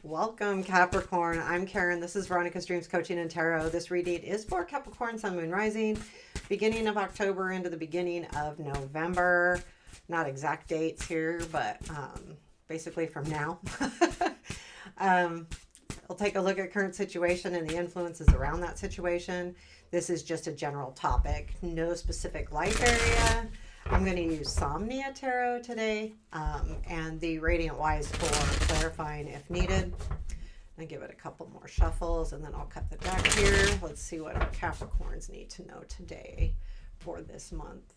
Welcome, Capricorn. I'm Karen. This is Veronica's Dreams Coaching and Tarot. This reading is for Capricorn, Sun, Moon, Rising, beginning of October into the beginning of November. Not exact dates here, but basically from now. We'll take a look at current situation and the influences around that situation. This is just a general topic, no specific life area. I'm going to use Somnia Tarot today and the Radiant Wise for clarifying if needed. I give it a couple more shuffles and then I'll cut the deck here. Let's see what our Capricorns need to know today for this month.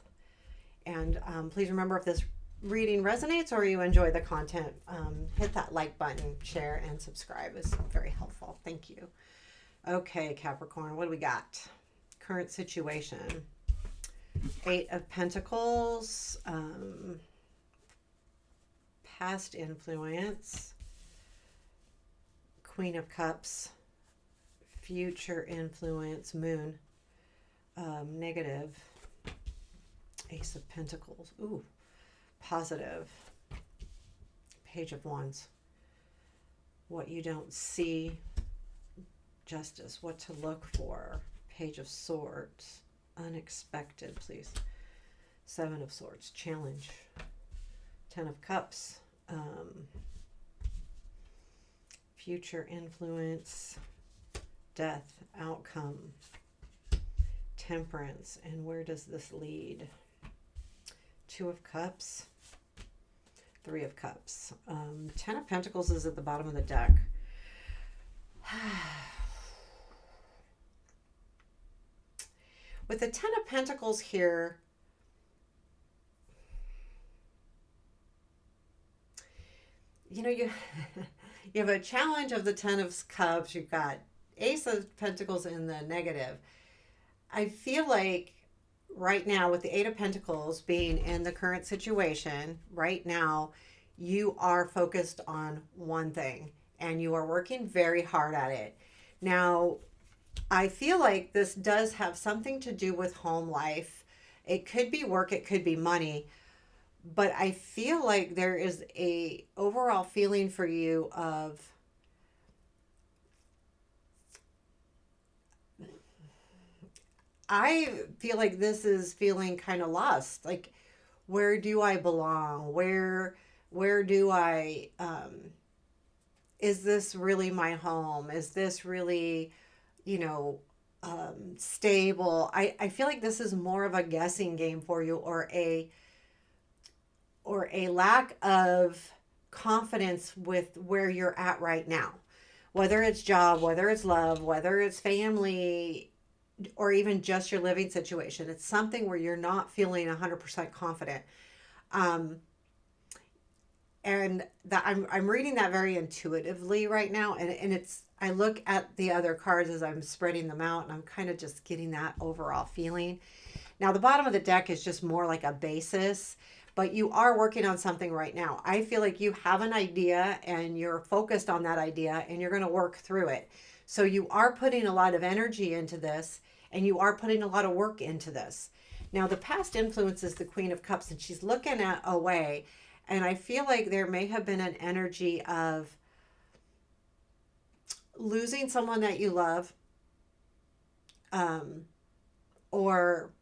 And please remember, if this reading resonates or you enjoy the content, hit that like button, share, and subscribe is very helpful. Thank you. Okay, Capricorn, what do we got? Current situation. Eight of Pentacles, past influence, Queen of Cups, future influence, Moon, negative, Ace of Pentacles, ooh, positive, Page of Wands, what you don't see, Justice, what to look for, Page of Swords, unexpected, please, Seven of Swords, challenge, Ten of Cups, future influence, death, outcome, temperance, and where does this lead? Two of Cups, Three of Cups, Ten of Pentacles is at the bottom of the deck. With the Ten of Pentacles here, you you have a challenge of the Ten of Cups. You've got Ace of Pentacles in the negative. I feel like right now, with the Eight of Pentacles being in the current situation, right now, you are focused on one thing and you are working very hard at it. Now, I feel like this does have something to do with home life. It could be work, it could be money, but I feel like there is a overall feeling for you of I feel like this is feeling kind of lost. Like, where do I belong? Where do I is this really my home? Is this really stable? I feel like this is more of a guessing game for you, or a lack of confidence with where you're at right now, whether it's job, whether it's love, whether it's family, or even just your living situation. It's something where you're not feeling 100% confident. And that I'm reading that very intuitively right now. And it's, I look at the other cards as I'm spreading them out and I'm kind of just getting that overall feeling. Now, the bottom of the deck is just more like a basis, but you are working on something right now. I feel like you have an idea and you're focused on that idea and you're going to work through it. So you are putting a lot of energy into this and you are putting a lot of work into this. Now, the past influence is the Queen of Cups and she's looking at away. And I feel like there may have been an energy of losing someone that you love, or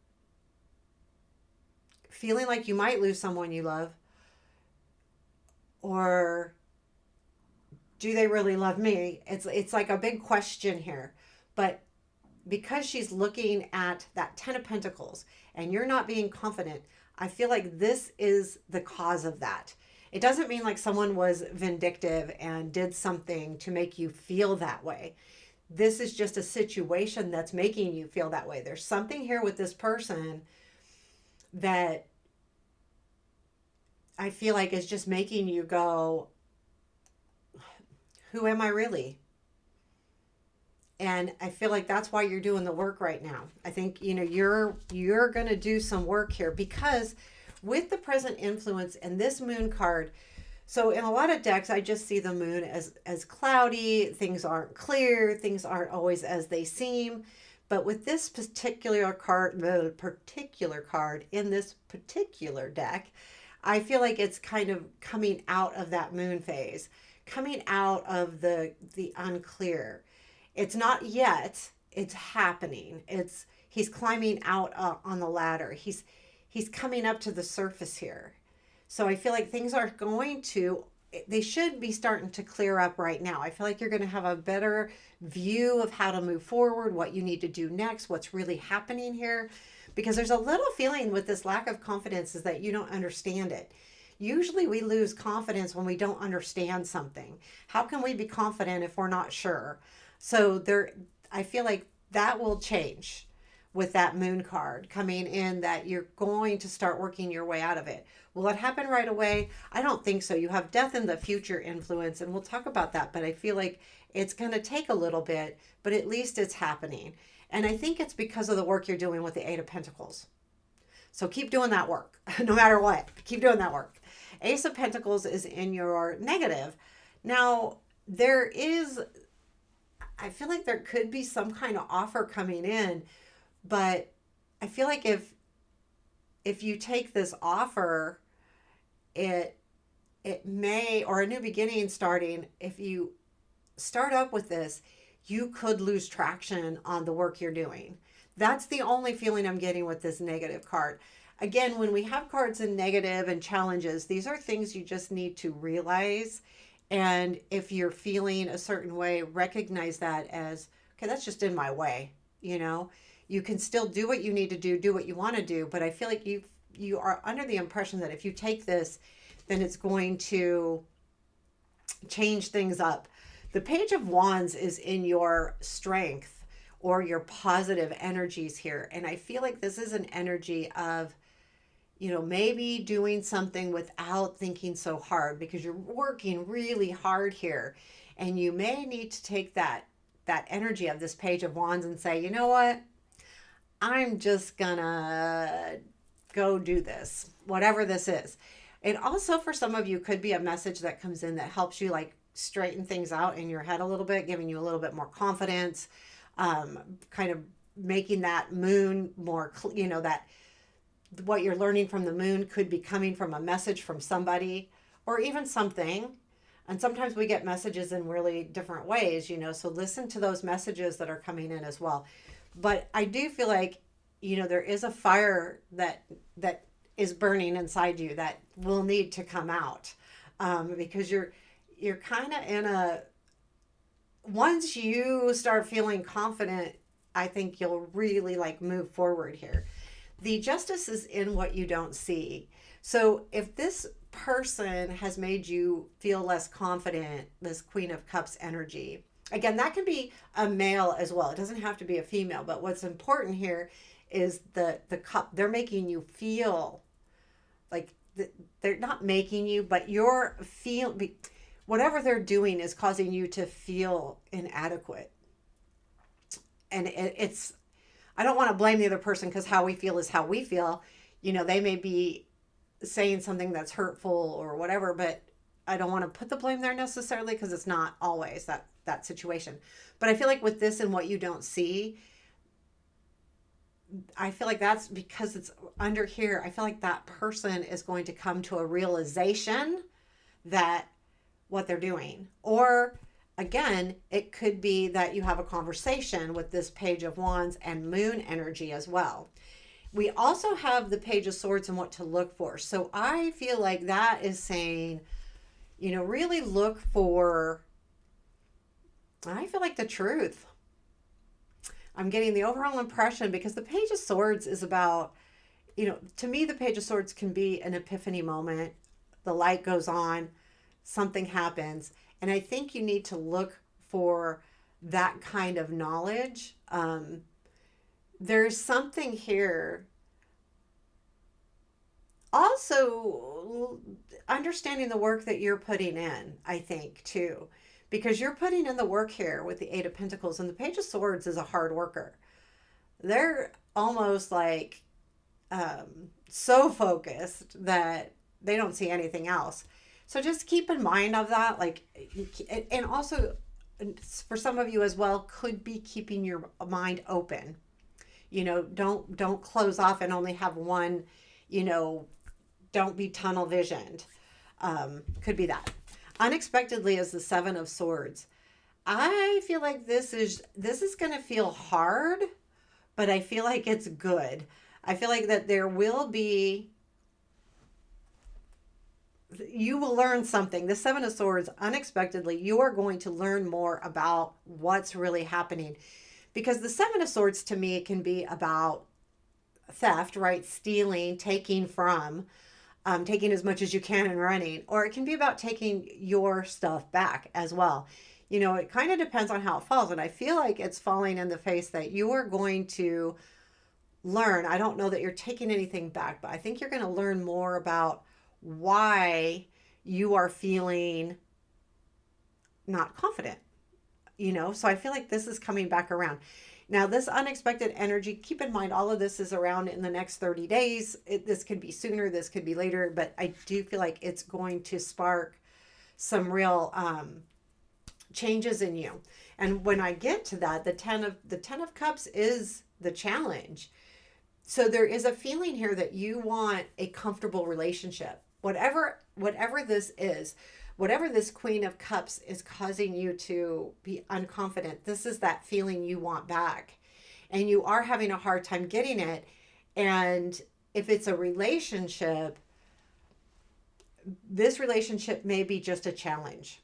feeling like you might lose someone you love, or do they really love me? It's like a big question here. But because she's looking at that Ten of Pentacles and you're not being confident, I feel like this is the cause of that. It doesn't mean like someone was vindictive and did something to make you feel that way. This is just a situation that's making you feel that way. There's something here with this person that I feel like is just making you go, who am I really? And I feel like that's why you're doing the work right now. I think, you're going to do some work here because with the present influence and this moon card, so in a lot of decks, I just see the moon as cloudy. Things aren't clear. Things aren't always as they seem. But with this particular card, the particular card in this particular deck, I feel like it's kind of coming out of that moon phase, coming out of the unclear. It's not yet, it's happening. He's climbing out on the ladder. He's coming up to the surface here. So I feel like things are going to, they should be starting to clear up right now. I feel like you're going to have a better view of how to move forward, what you need to do next, what's really happening here. Because there's a little feeling with this lack of confidence is that you don't understand it. Usually we lose confidence when we don't understand something. How can we be confident if we're not sure? So there, I feel like that will change with that moon card coming in, that you're going to start working your way out of it. Will it happen right away? I don't think so. You have death in the future influence, and we'll talk about that, but I feel like it's going to take a little bit, but at least it's happening. And I think it's because of the work you're doing with the Eight of Pentacles. So keep doing that work, no matter what. Keep doing that work. Ace of Pentacles is in your negative. Now, I feel like there could be some kind of offer coming in, but I feel like if you take this offer, it may, or a new beginning starting, if you start up with this, you could lose traction on the work you're doing. That's the only feeling I'm getting with this negative card. Again, when we have cards in negative and challenges, these are things you just need to realize. And if you're feeling a certain way, recognize that as, okay, that's just in my way. You know, you can still do what you need to do what you want to do. But I feel like you are under the impression that if you take this, then it's going to change things up. The Page of Wands is in your strength or your positive energies here. And I feel like this is an energy of, maybe doing something without thinking so hard, because you're working really hard here. And you may need to take that energy of this Page of Wands and say, you know what? I'm just gonna go do this, whatever this is. It also, for some of you, could be a message that comes in that helps you like straighten things out in your head a little bit, giving you a little bit more confidence, kind of making that moon more, that what you're learning from the moon could be coming from a message from somebody or even something. And sometimes we get messages in really different ways, so listen to those messages that are coming in as well. But I do feel like, there is a fire that is burning inside you that will need to come out, because you're kind of in once you start feeling confident, I think you'll really like move forward here. The Justice is in what you don't see. So if this person has made you feel less confident, this Queen of Cups energy, again, that can be a male as well. It doesn't have to be a female, but what's important here is the cup. They're making you feel like they're not making you, but whatever they're doing is causing you to feel inadequate. And it's, I don't want to blame the other person, because how we feel is how we feel. They may be saying something that's hurtful or whatever, but I don't want to put the blame there necessarily, because it's not always that situation. But I feel like with this and what you don't see, I feel like that's because it's under here. I feel like that person is going to come to a realization that what they're doing, or again, it could be that you have a conversation with this Page of Wands and moon energy as well. We also have the Page of Swords and what to look for. So I feel like that is saying, really look for, I feel like, the truth. I'm getting the overall impression, because the Page of Swords is about, to me, the Page of Swords can be an epiphany moment. The light goes on, something happens. And I think you need to look for that kind of knowledge. There's something here. Also, understanding the work that you're putting in, I think, too. Because you're putting in the work here with the Eight of Pentacles, and the Page of Swords is a hard worker. They're almost like so focused that they don't see anything else. So just keep in mind of that. And also for some of you as well, could be keeping your mind open. Don't close off and only have one, don't be tunnel visioned. Could be that. Unexpectedly is the Seven of Swords. I feel like this is going to feel hard, but I feel like it's good. I feel like that there will be, you will learn something. The Seven of Swords, unexpectedly, you are going to learn more about what's really happening. Because the Seven of Swords to me can be about theft, right? Stealing, taking from, taking as much as you can and running. Or it can be about taking your stuff back as well. You know, it kind of depends on how it falls. And I feel like it's falling in the face that you are going to learn. I don't know that you're taking anything back, but I think you're going to learn more about why you are feeling not confident, you know? So I feel like this is coming back around. Now, this unexpected energy, keep in mind, all of this is around in the next 30 days. This could be sooner, this could be later, but I do feel like it's going to spark some real changes in you. And when I get to that, the 10 of Cups is the challenge. So there is a feeling here that you want a comfortable relationship. Whatever this is, whatever this Queen of Cups is causing you to be unconfident, this is that feeling you want back. And you are having a hard time getting it. And if it's a relationship, this relationship may be just a challenge.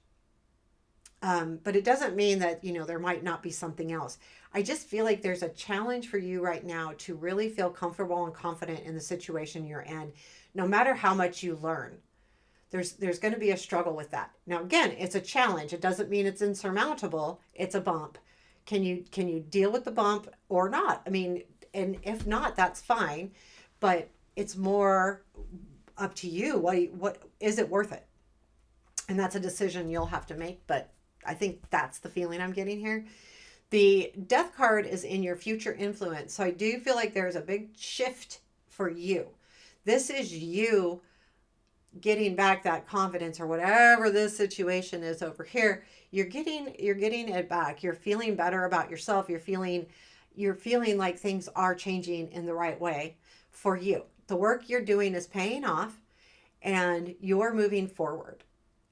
But it doesn't mean that, you know, there might not be something else. I just feel like there's a challenge for you right now to really feel comfortable and confident in the situation you're in, no matter how much you learn. There's going to be a struggle with that. Now, again, it's a challenge. It doesn't mean it's insurmountable. It's a bump. Can you deal with the bump or not? I mean, and if not, that's fine. But it's more up to you. What is it worth it? And that's a decision you'll have to make. But I think that's the feeling I'm getting here. The Death card is in your future influence. So I do feel like there's a big shift for you. This is you getting back that confidence, or whatever this situation is over here. You're getting it back. You're feeling better about yourself. You're feeling like things are changing in the right way for you. The work you're doing is paying off and you're moving forward.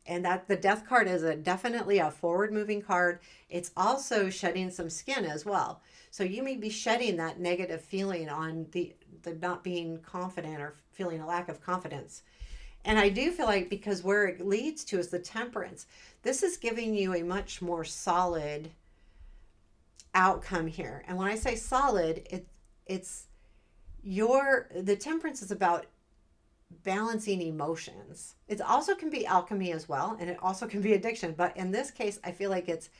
And that the Death card is definitely a forward moving card. It's also shedding some skin as well. So you may be shedding that negative feeling on the not being confident or feeling a lack of confidence. And I do feel like, because where it leads to is the Temperance, this is giving you a much more solid outcome here. And when I say solid, the Temperance is about balancing emotions. It also can be alchemy as well, and it also can be addiction. But in this case, I feel like it's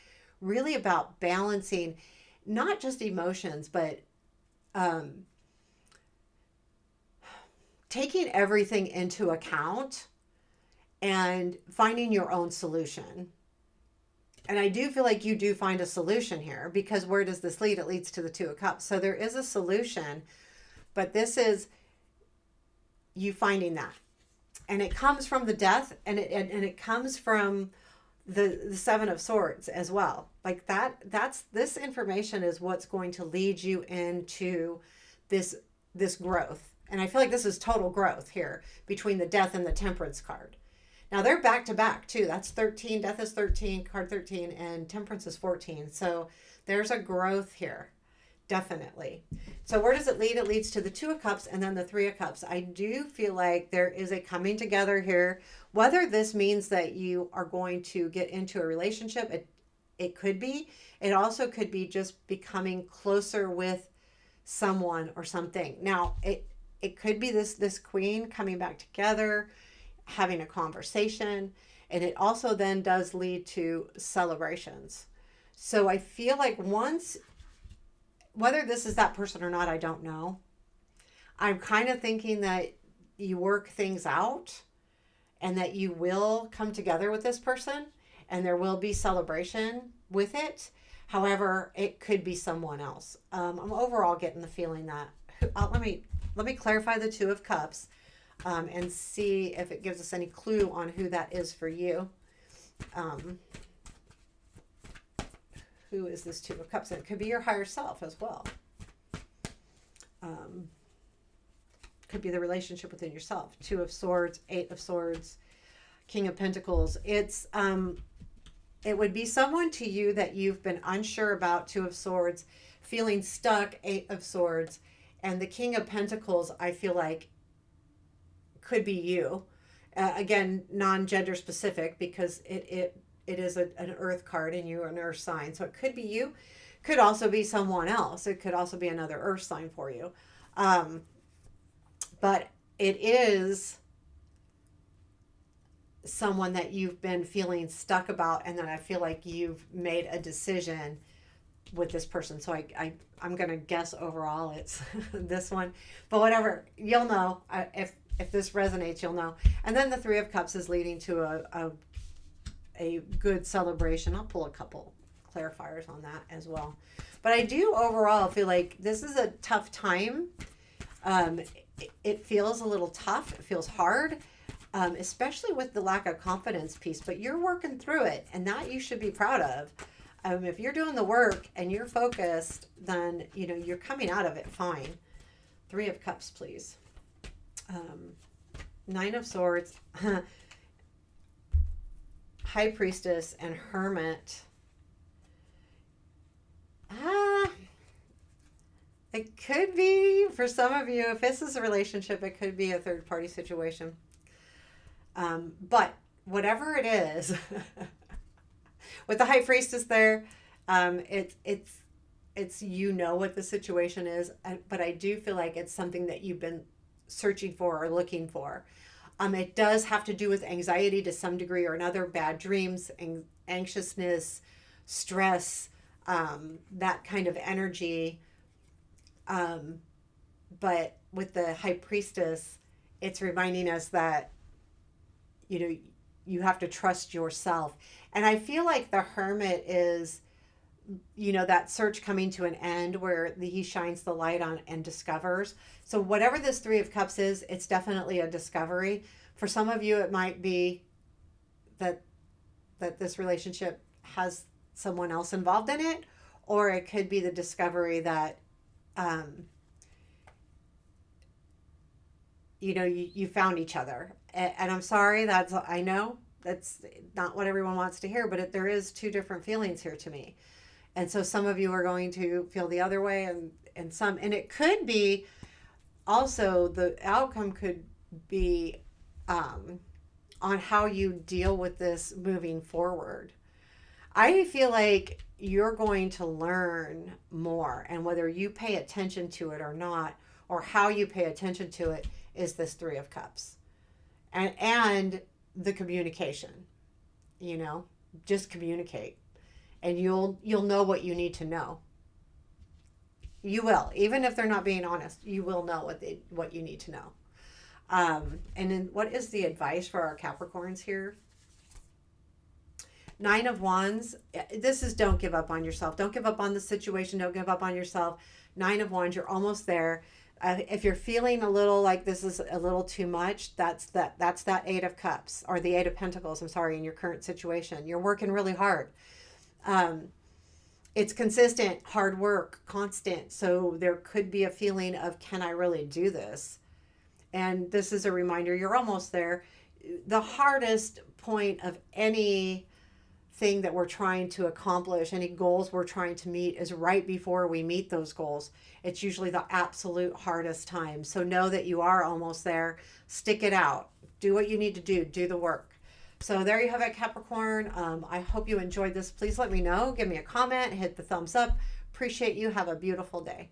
really about balancing not just emotions, but taking everything into account and finding your own solution. And I do feel like you do find a solution here, because where does this lead? It leads to the Two of Cups. So there is a solution, but this is you finding that. And it comes from the Death, and it comes from the Seven of Swords as well. Like this information is what's going to lead you into this growth. And I feel like this is total growth here between the Death and the Temperance card. Now they're back to back too. That's 13. Death is 13, card 13, and Temperance is 14. So there's a growth here. Definitely. So where does it lead? It leads to the Two of Cups and then the Three of Cups. I do feel like there is a coming together here. Whether this means that you are going to get into a relationship, it could be. It also could be just becoming closer with someone or something. Now, it could be this Queen coming back together, having a conversation, and it also then does lead to celebrations. So I feel like whether this is that person or not, I don't know. I'm kind of thinking that you work things out and that you will come together with this person and there will be celebration with it. However, it could be someone else. I'm overall getting the feeling that, let me clarify the Two of Cups and see if it gives us any clue on who that is for you. Who is this Two of Cups? And it could be your higher self as well. Could be the relationship within yourself. Two of Swords, Eight of Swords. King of Pentacles. It would be someone to you that you've been unsure about, Two of Swords, feeling stuck, Eight of Swords, and the King of Pentacles, I feel like, could be you. Again, non-gender specific, because it is an earth card and you are an earth sign. So it could be you. Could also be someone else. It could also be another earth sign for you. But it is someone that you've been feeling stuck about, and then I feel like you've made a decision with this person. So I'm going to guess overall it's this one. But whatever, you'll know. If this resonates, you'll know. And then the Three of Cups is leading to a good celebration. I'll pull a couple clarifiers on that as well. But I do overall feel like this is a tough time. It feels a little tough. It feels hard, especially with the lack of confidence piece. But you're working through it, and that you should be proud of. If you're doing the work and you're focused, then you're coming out of it fine. Three of Cups, please. Nine of Swords, High Priestess, and Hermit. It could be, for some of you, if this is a relationship, it could be a third party situation. But whatever it is, with the High Priestess there, it's what the situation is, but I do feel like it's something that you've been searching for or looking for. It does have to do with anxiety to some degree or another, bad dreams, anxiousness, stress, that kind of energy. But with the High Priestess, it's reminding us that, you have to trust yourself. And I feel like the Hermit is, that search coming to an end where he shines the light on and discovers. So whatever this Three of Cups is, it's definitely a discovery. For some of you, it might be that this relationship has someone else involved in it, or it could be the discovery that, you found each other. And I'm sorry, I know that's not what everyone wants to hear, but there is two different feelings here to me. And so some of you are going to feel the other way, and it could be also, the outcome could be on how you deal with this moving forward. I feel like you're going to learn more, and whether you pay attention to it or not, or how you pay attention to it, is this Three of Cups. And the communication, just communicate. And you'll know what you need to know. You will, even if they're not being honest. You will know what you need to know. And then, what is the advice for our Capricorns here? Nine of Wands. This is, don't give up on yourself. Don't give up on the situation. Don't give up on yourself. Nine of Wands. You're almost there. If you're feeling a little like this is a little too much, that's that Eight of Cups, or the Eight of Pentacles. I'm sorry, in your current situation, you're working really hard. It's consistent, hard work, constant. So there could be a feeling of, can I really do this? And this is a reminder, you're almost there. The hardest point of anything that we're trying to accomplish, any goals we're trying to meet, is right before we meet those goals. It's usually the absolute hardest time. So know that you are almost there. Stick it out. Do what you need to do. Do the work. So there you have it, Capricorn. I hope you enjoyed this. Please let me know. Give me a comment. Hit the thumbs up. Appreciate you. Have a beautiful day.